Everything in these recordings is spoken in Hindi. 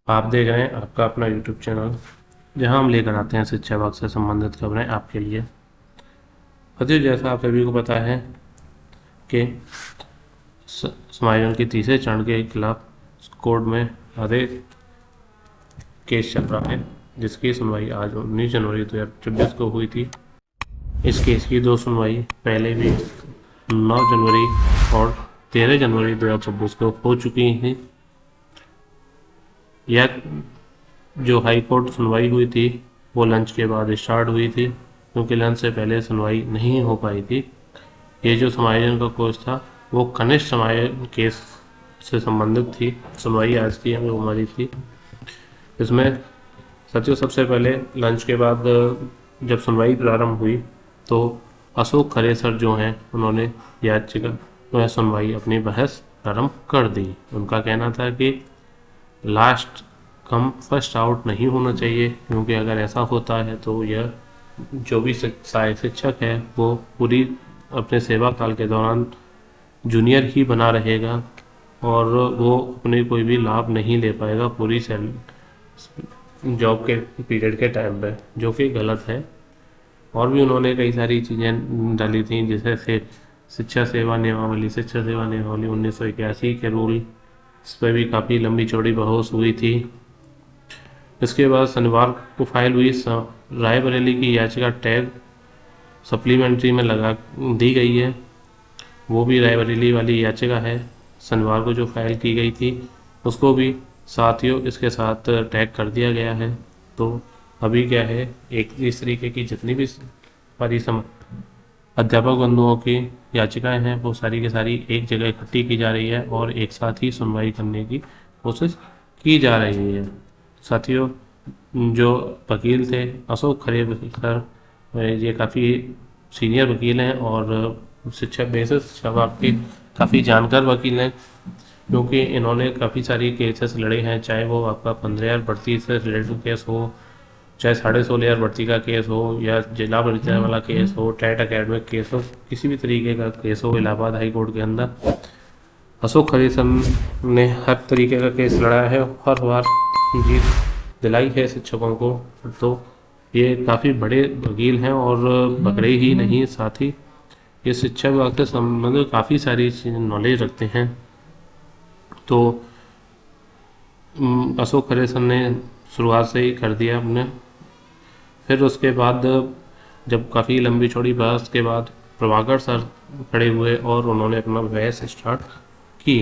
आप देख रहे हैं आपका अपना यूट्यूब चैनल, जहां हम लेकर आते हैं शिक्षा विभाग से संबंधित खबरें आपके लिए। साथियों, जैसा आप सभी को पता है कि समायोजन के तीसरे चरण के खिलाफ कोर्ट में आधे केस चल रहा है, जिसकी सुनवाई आज 19 जनवरी 2024 को हुई थी। इस केस की दो सुनवाई पहले भी 9 जनवरी और 13 जनवरी 2024 को हो चुकी थी। यह जो हाई कोर्ट सुनवाई हुई थी वो लंच के बाद स्टार्ट हुई थी, क्योंकि लंच से पहले सुनवाई नहीं हो पाई थी। ये जो समायोजन का कोर्स था वो कनिष्ठ समायोजन केस से संबंधित थी। सुनवाई आज की हमें हमारी थी। इसमें सचिव सबसे पहले लंच के बाद जब सुनवाई प्रारंभ हुई तो अशोक खरे सर जो हैं उन्होंने याचिका वह सुनवाई अपनी बहस प्रारंभ कर दी। उनका कहना था कि लास्ट कम फर्स्ट आउट नहीं होना चाहिए, क्योंकि अगर ऐसा होता है तो यह जो भी सहायक शिक्षक है वो पूरी अपने सेवा काल के दौरान जूनियर ही बना रहेगा और वो अपने कोई भी लाभ नहीं ले पाएगा पूरी जॉब के पीरियड के टाइम पे, जो कि गलत है। और भी उन्होंने कई सारी चीज़ें डाली थी, जैसे शिक्षा सेवा नियमावली 1981 के रूल, इस पर भी काफ़ी लंबी चौड़ी बहस हुई थी। इसके बाद शनिवार को फाइल हुई रायबरेली की याचिका टैग सप्लीमेंट्री में लगा दी गई है। वो भी रायबरेली वाली याचिका है, शनिवार को जो फाइल की गई थी उसको भी साथियों इसके साथ टैग कर दिया गया है। तो अभी क्या है, एक इस तरीके की जितनी भी हमारी अध्यापक बंधुओं की याचिकाएं हैं वो सारी की सारी एक जगह इकट्ठी की जा रही है और एक साथ ही सुनवाई करने की कोशिश की जा रही है। साथियों, जो वकील थे अशोक खरे सर, ये काफ़ी सीनियर वकील हैं और शिक्षा बेसिस शिक्षा विभाग के काफ़ी जानकार वकील हैं, क्योंकि इन्होंने काफ़ी सारी केसेस लड़े हैं, चाहे वो आपका 15,000 भर्ती से रिलेटेड केस हो, चाहे 16,500 भर्ती का केस हो, या जिला परिचय वाला केस हो, टेट अकेडमिक केस हो, किसी भी तरीके का केस हो इलाहाबाद हाई कोर्ट के अंदर अशोक खरे सर ने हर तरीके का केस लड़ा है, हर बार जीत दिलाई है शिक्षकों को। तो ये काफ़ी बड़े वकील हैं और पकड़े ही नहीं, साथ ही ये शिक्षा विभाग से संबंधित काफ़ी सारी नॉलेज रखते हैं। तो अशोक खरे सर ने शुरुआत से ही कर दिया अपने। फिर उसके बाद जब काफ़ी लंबी चौड़ी बहस के बाद प्रभाकर सर खड़े हुए और उन्होंने अपना बहस स्टार्ट की।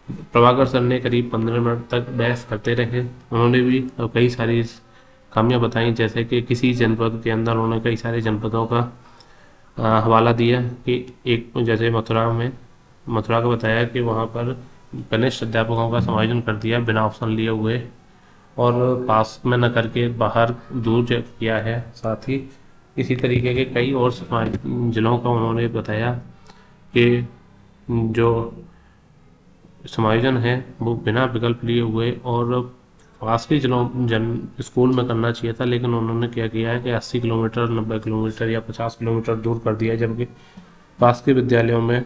प्रभाकर सर ने करीब 15 मिनट तक बहस करते रहे। उन्होंने भी कई सारी खामियां बताई, जैसे कि किसी जनपद के अंदर उन्होंने कई सारे जनपदों का हवाला दिया कि एक जैसे मथुरा का बताया कि वहाँ पर कनिष्ठ अध्यापकों का समायोजन कर दिया बिना ऑप्शन लिए हुए और पास में न करके बाहर दूर किया है। साथ ही इसी तरीके के कई और जिलों का उन्होंने बताया कि जो समायोजन है वो बिना विकल्प लिए हुए और पास के स्कूल में करना चाहिए था, लेकिन उन्होंने क्या किया है कि 80 किलोमीटर 90 किलोमीटर या 50 किलोमीटर दूर कर दिया, जबकि पास के विद्यालयों में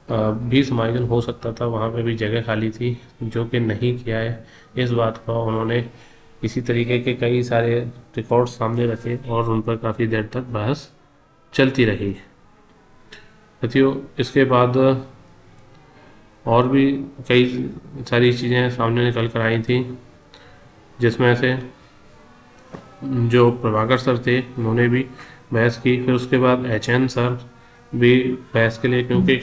भी समायोजन हो सकता था, वहाँ पे भी जगह खाली थी, जो कि नहीं किया है। इस बात का उन्होंने इसी तरीके के कई सारे रिकॉर्ड सामने रखे और उन पर काफ़ी देर तक बहस चलती रही। साथियों, इसके बाद और भी कई सारी चीज़ें सामने निकल कर आई थी, जिसमें से जो प्रभाकर सर थे उन्होंने भी बहस की। फिर उसके बाद HN सर भी बहस के लिए, क्योंकि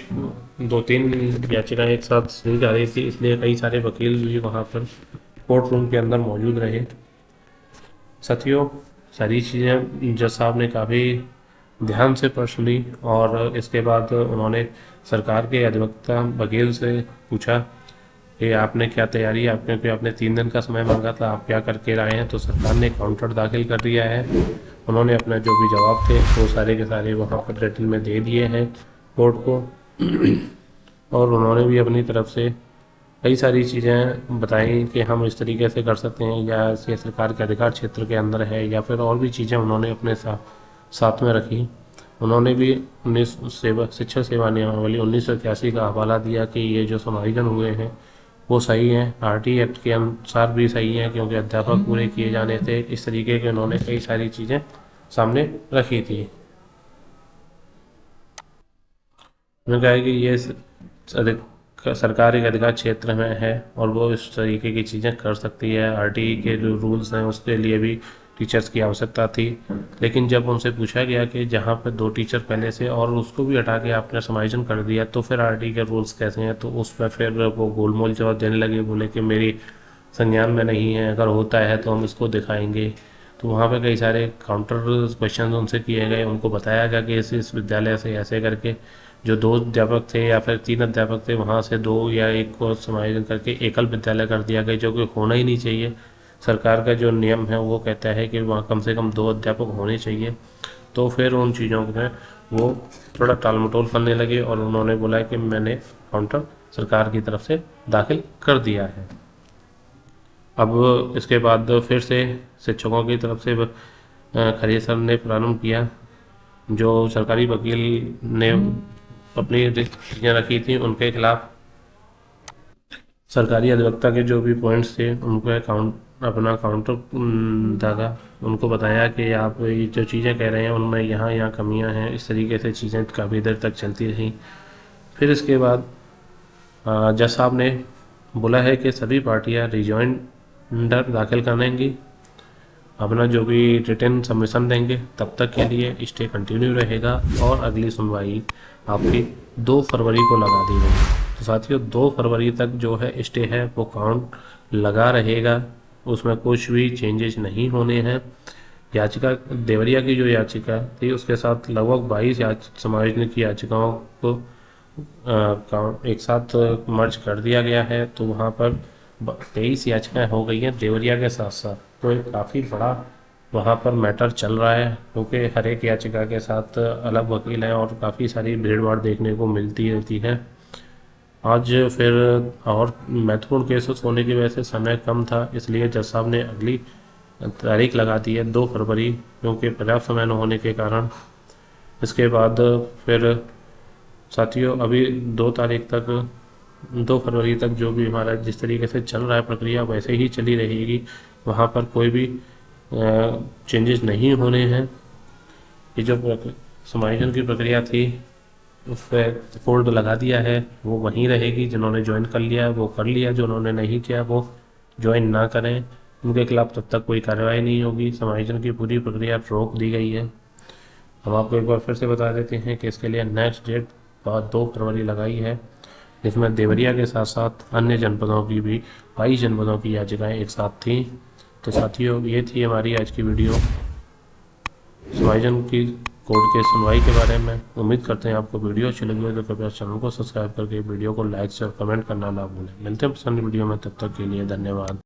2-3 याचिकाएं एक साथ सुनी जा रही थी, इसलिए कई सारे वकील भी वहाँ पर कोर्ट रूम के अंदर मौजूद रहे। साथियों, सारी चीज़ें जज साहब ने काफ़ी ध्यान से पढ़ ली और इसके बाद उन्होंने सरकार के अधिवक्ता वकील से पूछा कि आपने क्या तैयारी, क्योंकि आपने 3 दिन का समय मांगा था, आप क्या करके लाए हैं। तो सरकार ने काउंटर दाखिल कर दिया है। उन्होंने अपना जो भी जवाब थे वो सारे के सारे वहाँ पर रिटन में दे दिए हैं कोर्ट को और उन्होंने भी अपनी तरफ से कई सारी चीज़ें बताई कि हम इस तरीके से कर सकते हैं, या ये सरकार के अधिकार क्षेत्र के अंदर है, या फिर और भी चीज़ें उन्होंने अपने साथ में रखी। उन्होंने भी शिक्षा सेवा नियमावली 1981 का हवाला दिया कि ये जो समायोजन हुए हैं वो सही हैं, आरटी एक्ट के अनुसार भी सही हैं, क्योंकि अध्यापक पूरे किए जाने थे। इस तरीके के उन्होंने कई सारी चीज़ें सामने रखी थी। उन्होंने कहा है कि ये सरकार एक अधिकार क्षेत्र में है और वो इस तरीके की चीज़ें कर सकती है। आरटीई के जो रूल्स हैं उसके लिए भी टीचर्स की आवश्यकता थी। लेकिन जब उनसे पूछा गया कि जहाँ पे 2 टीचर पहले से और उसको भी हटा के आपने समायोजन कर दिया तो फिर आरटीई के रूल्स कैसे हैं, तो उस पर फिर वो गोलमोल जवाब देने लगे। बोले कि मेरी संज्ञान में नहीं है, अगर होता है तो हम इसको दिखाएंगे। तो वहाँ पे कई सारे काउंटर क्वेश्चन उनसे किए गए, उनको बताया गया कि इस विद्यालय से ऐसे करके जो 2 अध्यापक थे या फिर 3 अध्यापक थे वहाँ से 2 या 1 को समायोजन करके एकल विद्यालय कर दिया गया, जो कि होना ही नहीं चाहिए। सरकार का जो नियम है वो कहता है कि वहाँ कम से कम 2 अध्यापक होने चाहिए। तो फिर उन चीज़ों में वो थोड़ा टाल-मटोल करने लगे और उन्होंने बोला कि मैंने काउंटर सरकार की तरफ से दाखिल कर दिया है। अब इसके बाद फिर से शिक्षकों की तरफ से खरे सर ने प्रारंभ किया। जो सरकारी वकील ने अपनी चीज़ें रखी थी उनके खिलाफ सरकारी अधिवक्ता के जो भी पॉइंट्स थे उनको अपना काउंटर दागा। उनको बताया कि आप ये जो चीज़ें कह रहे हैं उनमें यहाँ कमियां हैं। इस तरीके से चीज़ें काफ़ी देर तक चलती रहीं। फिर इसके बाद जज साहब ने बोला है कि सभी पार्टियां रिजॉइंडर दाखिल करेंगी, अपना जो भी रिटर्न सबमिशन देंगे, तब तक के लिए स्टे कंटिन्यू रहेगा और अगली सुनवाई आपकी 2 फरवरी को लगा दी गई। तो साथियों 2 फरवरी तक जो है स्टे है वो काउंट लगा रहेगा, उसमें कुछ भी चेंजेस नहीं होने हैं। याचिका देवरिया की जो याचिका थी उसके साथ लगभग 22 समायोजन की याचिकाओं को एक साथ मर्ज कर दिया गया है। तो वहाँ पर 23 याचिकाएं हो गई हैं देवरिया के साथ साथ। तो एक काफ़ी बड़ा वहाँ पर मैटर चल रहा है, क्योंकि हर एक याचिका के साथ अलग वकील हैं और काफ़ी सारी भीड़ भाड़ देखने को मिलती रहती है। आज फिर और महत्वपूर्ण केसेस होने की वजह से समय कम था, इसलिए जज साहब ने अगली तारीख लगा दी है 2 फरवरी, क्योंकि पर्याप्त समय न होने के कारण। इसके बाद फिर साथियों अभी 2 तारीख तक 2 फरवरी तक जो भी हमारा जिस तरीके से चल रहा है प्रक्रिया वैसे ही चली रहेगी। वहाँ पर कोई भी चेंजेस नहीं होने हैं। ये जो समायोजन की प्रक्रिया थी उस पर फोल्ड लगा दिया है, वो वहीं रहेगी। जिन्होंने ज्वाइन कर लिया वो कर लिया, जो उन्होंने नहीं किया वो ज्वाइन ना करें। उनके खिलाफ तब तक कोई कार्रवाई नहीं होगी। समायोजन की पूरी प्रक्रिया रोक दी गई है। हम आपको एक बार फिर से बता देते हैं कि इसके लिए नेक्स्ट डेट 2 फरवरी लगाई है, जिसमें देवरिया के साथ साथ अन्य जनपदों की भी 22 जनपदों की याचिकाएं एक साथ थीं। तो साथियों ये थी हमारी आज की वीडियो समायोजन की कोर्ट के सुनवाई के बारे में। उम्मीद करते हैं आपको वीडियो अच्छी लगी हो तो कृपया चैनल को सब्सक्राइब करके वीडियो को लाइक और कमेंट करना ना भूलें। मिलते हैं पसंद वीडियो में, तब तक के लिए धन्यवाद।